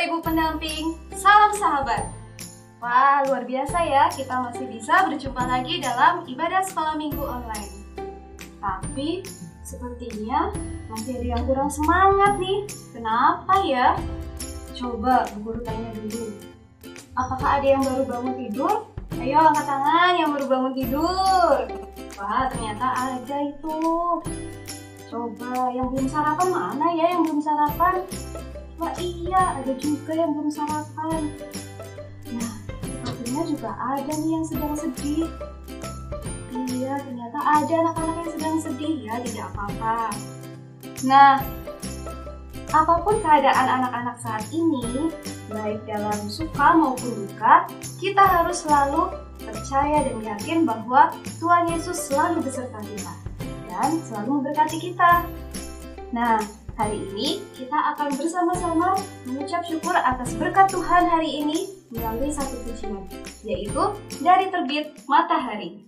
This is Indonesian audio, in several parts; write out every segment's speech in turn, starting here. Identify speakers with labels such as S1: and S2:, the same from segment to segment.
S1: Bapak Ibu pendamping, salam sahabat. Wah, luar biasa ya, kita masih bisa berjumpa lagi dalam ibadah sekolah minggu online. Tapi, sepertinya masih ada yang kurang semangat nih. Kenapa ya? Coba Bu Guru tanya dulu. Apakah ada yang baru bangun tidur? Ayo angkat tangan yang baru bangun tidur. Wah, ternyata ada itu. Coba yang belum sarapan mana ya yang belum sarapan? Wah iya, ada juga yang belum sarapan. Nah, sepertinya juga ada nih yang sedang sedih. Iya, ternyata ada anak-anak yang sedang sedih ya, tidak apa-apa. Nah, apapun keadaan anak-anak saat ini, baik dalam suka maupun duka, kita harus selalu percaya dan yakin bahwa Tuhan Yesus selalu beserta kita dan selalu memberkati kita. Nah, hari ini kita akan bersama-sama mengucap syukur atas berkat Tuhan hari ini melalui satu pujian, yaitu dari terbit matahari.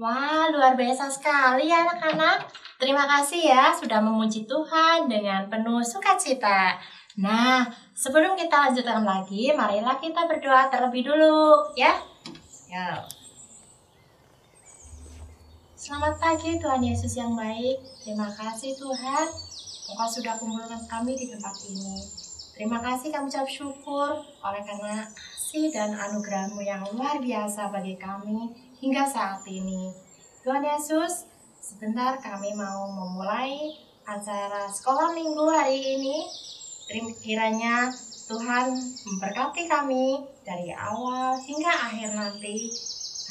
S2: Wah, luar biasa sekali ya anak-anak. Terima kasih ya sudah memuji Tuhan dengan penuh sukacita. Nah, sebelum kita lanjutkan lagi, marilah kita berdoa terlebih dulu ya. Yuk. Selamat pagi Tuhan Yesus yang baik. Terima kasih Tuhan, Engkau sudah kumpulkan kami di tempat ini. Terima kasih kami ucap syukur oleh karena kasih dan anugerah-Mu yang luar biasa bagi kami hingga saat ini. Tuhan Yesus, sebentar kami mau memulai acara sekolah minggu hari ini. Kiranya Tuhan memberkati kami dari awal hingga akhir nanti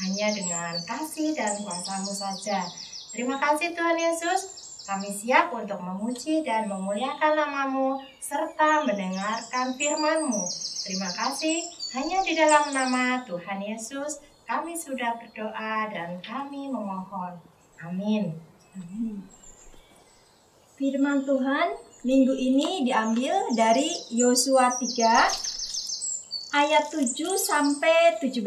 S2: hanya dengan kasih dan kuasa-Mu saja. Terima kasih Tuhan Yesus, kami siap untuk memuji dan memuliakan nama-Mu serta mendengarkan firman-Mu. Terima kasih, hanya di dalam nama Tuhan Yesus kami sudah berdoa dan kami memohon. Amin.
S3: Firman Tuhan minggu ini diambil dari Yosua 3 ayat 7 sampai 17.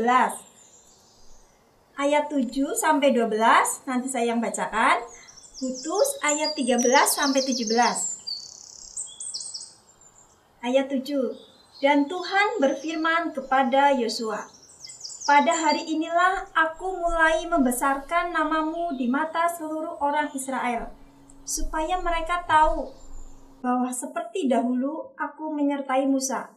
S3: Ayat 7 sampai 12 nanti saya yang bacakan. Putus ayat 13 sampai 17. Ayat 7. Dan Tuhan berfirman kepada Yosua, pada hari inilah aku mulai membesarkan namamu di mata seluruh orang Israel, supaya mereka tahu bahwa seperti dahulu aku menyertai Musa,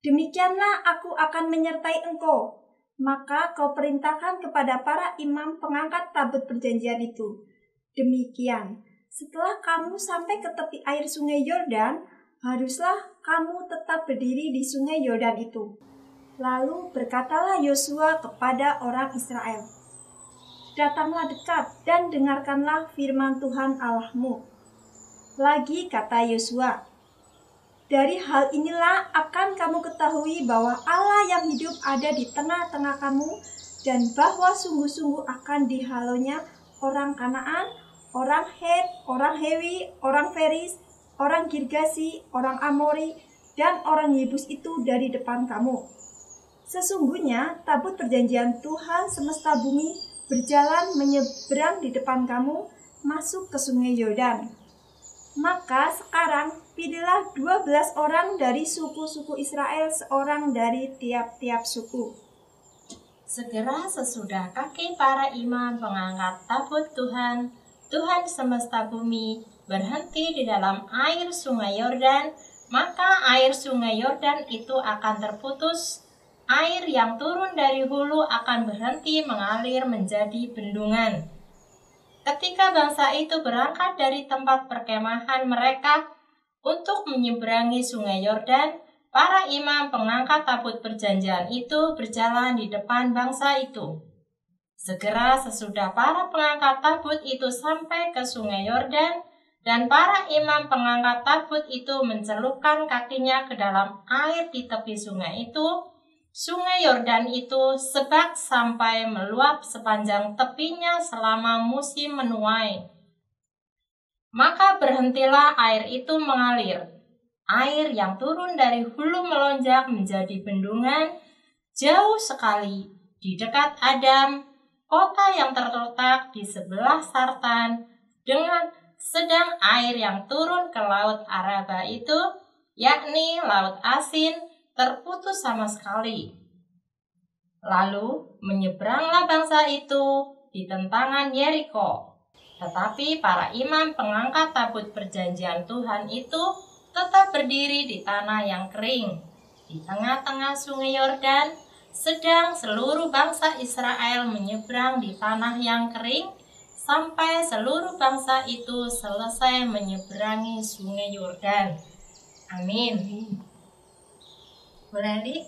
S3: demikianlah aku akan menyertai engkau. Maka kau perintahkan kepada para imam pengangkat tabut perjanjian itu. Demikian, setelah kamu sampai ke tepi air sungai Yordan, haruslah kamu tetap berdiri di sungai Yordan itu. Lalu berkatalah Yosua kepada orang Israel, datanglah dekat dan dengarkanlah firman Tuhan Allahmu. Lagi kata Yosua, dari hal inilah akan kamu ketahui bahwa Allah yang hidup ada di tengah-tengah kamu, dan bahwa sungguh-sungguh akan dihalaunya orang Kanaan, orang Het, orang Hewi, orang Feris, orang Girgasi, orang Amori, dan orang Yebus itu dari depan kamu. Sesungguhnya tabut perjanjian Tuhan semesta bumi berjalan menyeberang di depan kamu masuk ke sungai Yordan. Maka sekarang pilihlah 12 orang dari suku-suku Israel, seorang dari tiap-tiap suku.
S2: Segera sesudah kaki para imam pengangkat tabut Tuhan, Tuhan semesta bumi, berhenti di dalam air sungai Yordan, maka air sungai Yordan itu akan terputus. Air yang turun dari hulu akan berhenti mengalir menjadi bendungan. Ketika bangsa itu berangkat dari tempat perkemahan mereka untuk menyeberangi sungai Yordan, para imam pengangkat tabut perjanjian itu berjalan di depan bangsa itu. Segera sesudah para pengangkat tabut itu sampai ke sungai Yordan, dan para imam pengangkat tabut itu mencelupkan kakinya ke dalam air di tepi sungai itu, sungai Yordan itu sebak sampai meluap sepanjang tepinya selama musim menuai. Maka berhentilah air itu mengalir. Air yang turun dari hulu melonjak menjadi bendungan jauh sekali di dekat Adam, kota yang terletak di sebelah Sartan, dengan sedang air yang turun ke laut Araba itu, yakni laut asin, terputus sama sekali. Lalu menyeberanglah bangsa itu di tentangan Yeriko. Tetapi para imam pengangkat tabut perjanjian Tuhan itu tetap berdiri di tanah yang kering, di tengah-tengah sungai Yordan, sedang seluruh bangsa Israel menyeberang di tanah yang kering, sampai seluruh bangsa itu selesai menyeberangi sungai Yordan. Amin. Bu Leli,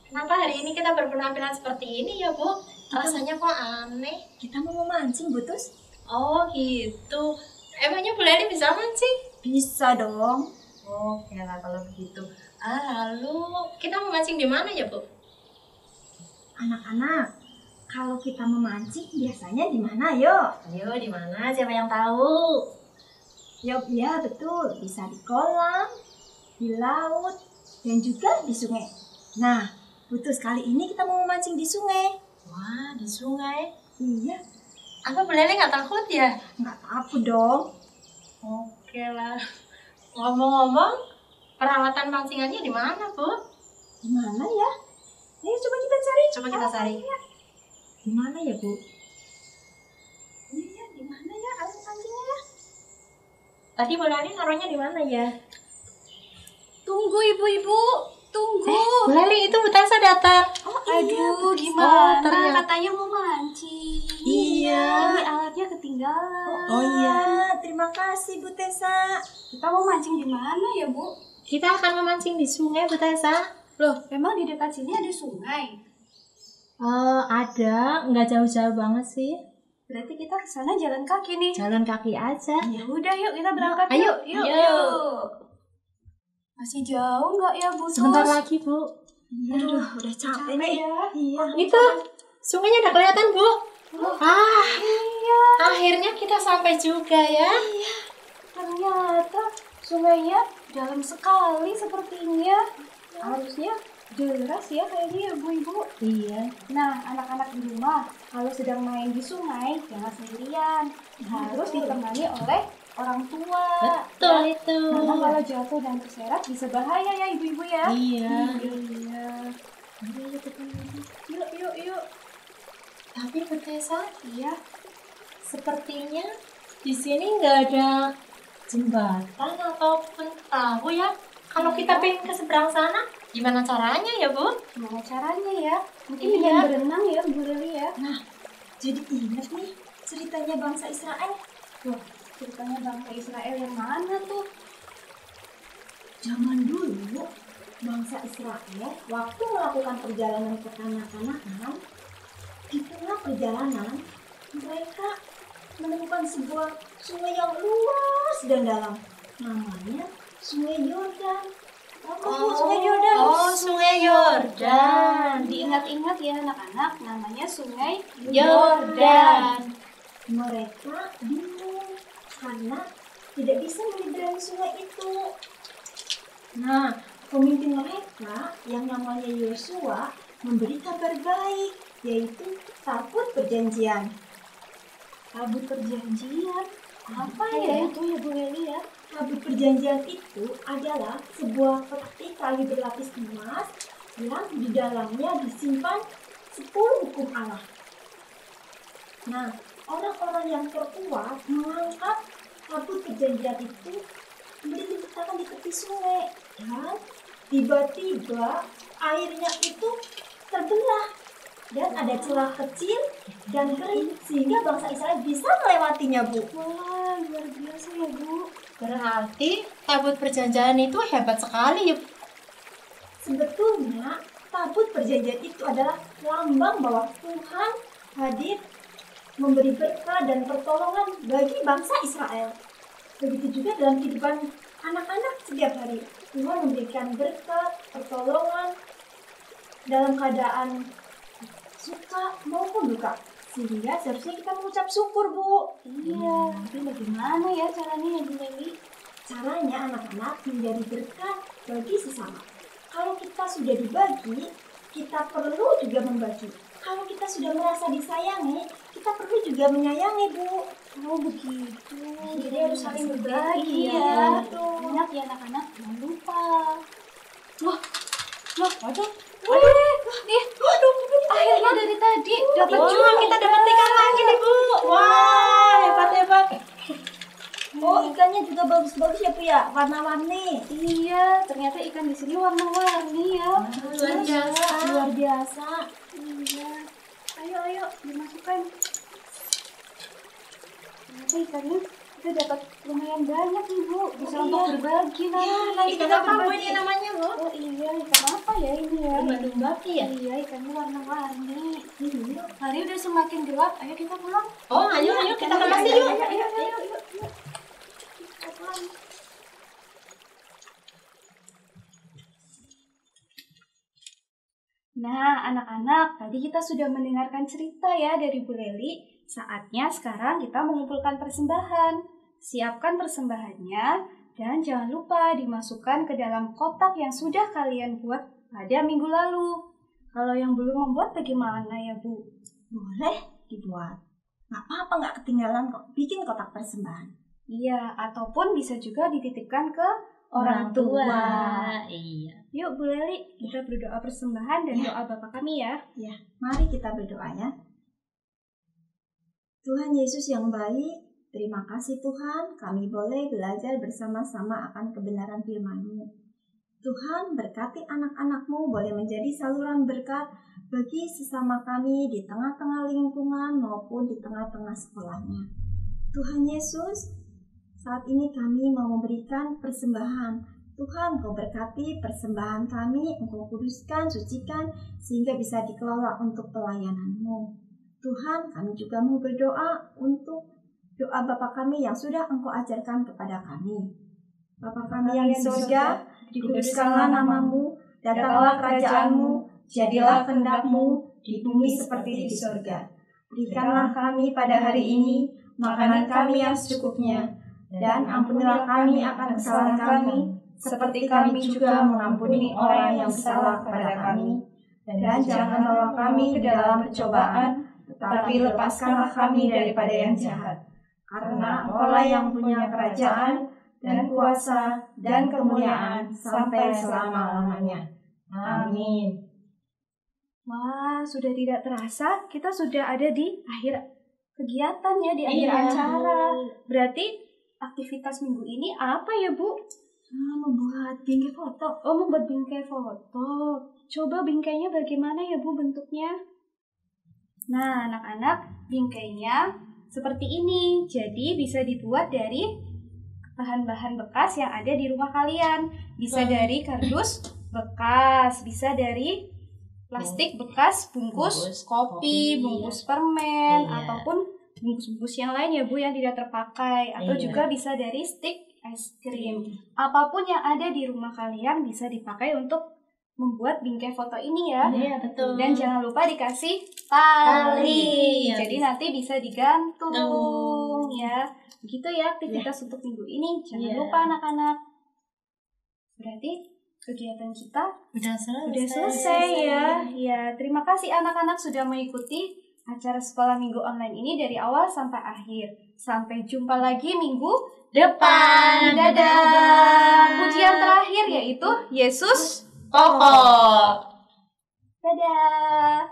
S2: kenapa hari ini kita berpenampilan seperti ini ya, Bu? Rasanya kok aneh.
S3: Kita mau memancing, Butus?
S2: Oh gitu. Emangnya Bu Leli bisa mancing?
S3: Bisa dong.
S2: Oke lah kalau begitu. Lalu kita memancing di mana ya, Bu?
S3: Anak-anak, kalau kita memancing biasanya di mana, yo?
S2: Ayo, di mana? Siapa yang tahu?
S3: Ya, betul. Bisa di kolam, di laut, dan juga di sungai. Nah, Butus, kali ini kita mau memancing di sungai.
S2: Wah, di sungai?
S3: Iya.
S2: Apa Bu Leli nggak takut ya?
S3: Nggak takut dong.
S2: Oke lah. Ngomong-ngomong, peralatan pancingannya di mana, Bu?
S3: Di mana ya? Ayo coba kita cari.
S2: Coba kita cari.
S3: Di mana ya, Bu? Iya, di mana ya alat pancingnya ya?
S2: Tadi Bu Leli naruhnya di mana ya?
S1: Tunggu ibu-ibu, tunggu.
S2: Bu Leli, itu Bu Tessa datang.
S1: Aduh, gimana?
S2: ternyata.
S1: Katanya mau mancing.
S3: Iya.
S1: Ini alatnya ketinggalan.
S3: Oh iya, terima kasih Bu Tessa.
S1: Kita mau mancing di mana ya, Bu?
S2: Kita akan memancing di sungai, Bu Tessa.
S1: Loh, memang di dekat sini ada sungai.
S2: Ada, nggak jauh-jauh banget sih.
S1: Berarti kita ke sana jalan kaki nih.
S2: Jalan kaki aja.
S1: Ya udah, yuk kita berangkat.
S2: Ayo,
S1: Yuk. Masih jauh nggak ya, Bu?
S2: Sebentar lagi, Bu.
S3: Aduh, udah capek nih.
S1: ya.
S3: Iya.
S2: Itu, sungainya udah kelihatan, Bu.
S1: Iya.
S2: Akhirnya kita sampai juga ya.
S1: Ternyata sungainya dalam sekali sepertinya. Harusnya deras ya kayaknya ya Bu Ibu.
S2: Iya.
S1: Nah, anak-anak di rumah kalau sedang main di sungai jangan sendirian, harus ditemani oleh orang tua.
S2: Betul itu.
S1: Karena kalau jatuh dan terseret bisa bahaya ya ibu-ibu ya.
S2: Iya.
S1: Iya. Yuk.
S2: Tapi Bu Tessa,
S1: Iya.
S2: sepertinya di sini nggak ada jembatan ataupun perahu ya. Kalau kita pengen ke seberang sana, gimana caranya ya Bu?
S1: Gimana caranya ya? Mungkin
S2: Iya.
S1: dengan berenang ya Bu Leli ya.
S3: Nah, jadi ingat nih ceritanya bangsa Israel.
S1: Tuh, ceritanya bangsa Israel yang mana tuh?
S3: Zaman dulu, bangsa Israel waktu melakukan perjalanan ke tanah Kanaan, di tengah perjalanan mereka menemukan sebuah sungai yang luas dan dalam. Namanya Sungai Yordan. Sungai Yordan.
S2: Oh, Sungai Yordan.
S1: Diingat-ingat ya anak-anak, namanya Sungai
S2: Yordan.
S3: Mereka bingung karena tidak bisa menyeberangi sungai itu. Nah, pemimpin mereka yang namanya Yosua memberi kabar baik, yaitu tabut perjanjian.
S1: Tabut perjanjian. Apa ya itu ya Bu Leli ya?
S3: Tabut perjanjian itu adalah sebuah peti kayu berlapis emas yang di dalamnya disimpan 10 hukum Allah. Nah, orang-orang yang terkuat mengangkat tabut perjanjian itu kemudian diletakkan di tepi sungai, dan tiba-tiba airnya itu terbelah dan ada celah kecil dan kering sehingga bangsa Israel bisa melewatinya, Bu.
S1: Wah, luar biasa ya Bu.
S2: Berarti tabut perjanjian itu hebat sekali ya.
S3: Sebetulnya tabut perjanjian itu adalah lambang bahwa Tuhan hadir memberi berkah dan pertolongan bagi bangsa Israel. Begitu juga dalam kehidupan anak-anak setiap hari. Tuhan memberikan berkat, pertolongan dalam keadaan suka maupun duka. Sehingga seharusnya kita mengucap syukur, Bu.
S1: Iya, tapi bagaimana ya caranya ya Bu Leli?
S3: Caranya anak-anak menjadi berkat bagi sesama. Kalau kita sudah dibagi, kita perlu juga membagi. Kalau kita sudah merasa disayangi, kita perlu juga menyayangi, Bu.
S1: Oh begitu.
S3: Jadi harus saling berbagi
S1: ya.
S3: ya.
S1: Ingat ya anak-anak, jangan lupa. Loh,
S2: Waduh.
S1: nih, akhirnya dari tadi dapat
S2: Wah,
S1: juga.
S2: kita dapat ikan lagi nih Bu. Wah, hebat.
S3: Oh, ikannya juga bagus-bagus ya, Bu ya, warna-warni.
S1: Iya, ternyata ikan di sini warna-warni ya.
S3: Luar biasa.
S1: Iya. Ayo, dimasukkan. Ternyata ikannya kita dapat lumayan banyak nih Bu. Bisa untuk berbagi nanti.
S3: Ya, nanti
S2: Ikan
S3: kita
S2: apa Bu
S3: berbagi.
S2: ini namanya Bu?
S1: Oh iya, ikan apa ya ini ya?
S2: Dumba-dumbaki ya?
S1: Iya, ikannya warna-warni.
S3: Iya.
S1: Hari udah semakin gelap, ayo kita pulang.
S2: Oh, ayo kita ke masjid yuk.
S1: Ayo. Kita pulang. Nah, anak-anak, tadi kita sudah mendengarkan cerita ya dari Bu Leli. Saatnya sekarang kita mengumpulkan persembahan. Siapkan persembahannya dan jangan lupa dimasukkan ke dalam kotak yang sudah kalian buat pada minggu lalu. Kalau yang belum membuat bagaimana ya Bu?
S3: Boleh dibuat. Nggak apa-apa, nggak ketinggalan kok. Bikin kotak persembahan.
S1: Iya, ataupun bisa juga dititipkan ke orang tua.
S2: Iya.
S1: Yuk Bu Leli, kita berdoa persembahan dan doa Bapa kami ya.
S3: Ya, mari kita berdoa ya. Tuhan Yesus yang baik, terima kasih Tuhan, kami boleh belajar bersama-sama akan kebenaran firman-Mu. Tuhan, berkati anak-anak-Mu boleh menjadi saluran berkat bagi sesama kami di tengah-tengah lingkungan maupun di tengah-tengah sekolahnya. Tuhan Yesus, saat ini kami mau memberikan persembahan. Tuhan, Engkau berkati persembahan kami, Engkau kuduskan, sucikan, sehingga bisa dikelola untuk pelayanan-Mu. Tuhan, kami juga mau berdoa untuk doa Bapa kami yang sudah Engkau ajarkan kepada kami. Bapa kami yang di surga, dikuduskanlah nama-Mu, datanglah kerajaan-Mu, jadilah kehendak-Mu di bumi seperti di surga. Berikanlah kami pada hari ini makanan kami yang secukupnya, Dan ampunilah kami akan kesalahan kami, seperti kami juga mengampuni orang yang bersalah kepada kami. Dan jangan bawa kami ke dalam pencobaan, tetapi lepaskanlah kami daripada yang jahat. Karena Engkaulah yang punya kerajaan, dan kuasa, dan kemuliaan, sampai selama-lamanya. Amin.
S1: Wah, sudah tidak terasa kita sudah ada di akhir kegiatan ya, di akhir
S2: Iya,
S1: acara.
S2: Bu.
S1: Berarti aktivitas minggu ini apa ya, Bu?
S3: Membuat bingkai foto.
S1: Oh, membuat bingkai foto. Coba bingkainya bagaimana ya, Bu, bentuknya? Nah, anak-anak, bingkainya seperti ini. Jadi bisa dibuat dari bahan-bahan bekas yang ada di rumah kalian. Bisa dari kardus bekas, bisa dari plastik bekas bungkus
S2: Bungkus
S1: kopi,
S2: kopi,
S1: bungkus permen,
S2: Iya.
S1: ataupun bungkus-bungkus yang lain ya, Bu, yang tidak terpakai. Atau
S2: Iya.
S1: juga bisa dari stik es krim. Apapun yang ada di rumah kalian bisa dipakai untuk membuat bingkai foto ini ya.
S2: Iya, betul.
S1: Dan jangan lupa dikasih tali.
S2: Tali, ya.
S1: Jadi nanti bisa digantung
S2: Tuh.
S1: ya. Begitu ya aktivitas untuk minggu ini. Jangan
S2: Iya.
S1: lupa anak-anak. Berarti kegiatan kita
S2: Udah
S1: udah selesai ya. Ya, terima kasih anak-anak sudah mengikuti acara sekolah minggu online ini dari awal sampai akhir. Sampai jumpa lagi minggu
S2: Depan.
S1: Dadah. Pujian terakhir yaitu Yesus
S2: Pokok.
S1: Dadah.